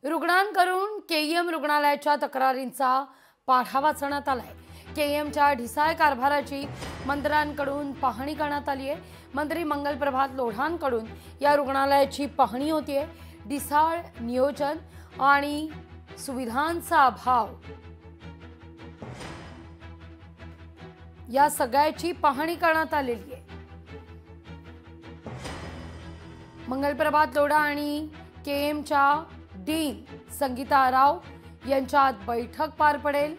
रुग्णांकडून केईएम रुग्णालयाच्या तक्रारींचा पाढा वाचण्यात आलाय। केईएमच्या ढिसाळ कारभाराची मंत्र्यांकडून पाहणी करण्यात आली आहे। मंत्री मंगलप्रभात लोढांकडून या रुग्णालयाची पाहणी होतीये। ढिसाळ नियोजन आणि सुविधांचा अभाव या सगळ्याची पाहणी करण्यात आलेली आहे। मंगलप्रभात लोढा आणि केईएमच्या डीन संगीता राव यांच्यात बैठक पार पडेल।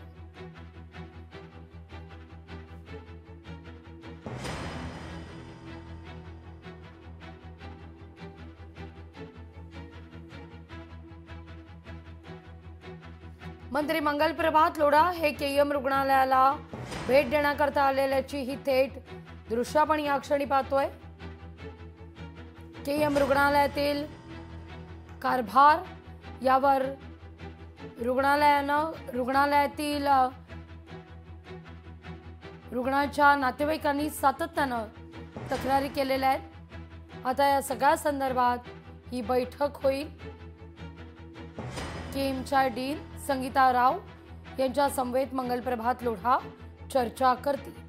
मंत्री मंगलप्रभात लोढा हे केईएम रुग्णालयाला भेट देण्याकरता आलेल्याची ही थेट दृश्य आपण या क्षणी पाहतोय। केईएम रुग्णालयातील कारभार यावर रुग्णालयातील रुग्णाच्या नातेवाईकांनी सातत्याने तक्रारी केलेल्या आहेत। आता या सगळ्या संदर्भात ही बैठक होईल। केईएमच्या डीन संगीता राव यांच्या समवेत मंगलप्रभात लोढा चर्चा करतील।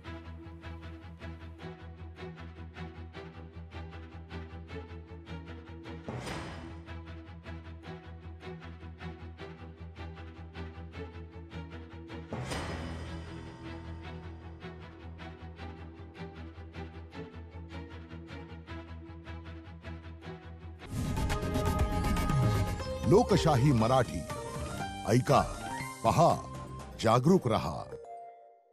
लोकशाही मराठी ऐका, पहा, जागरूक रहा।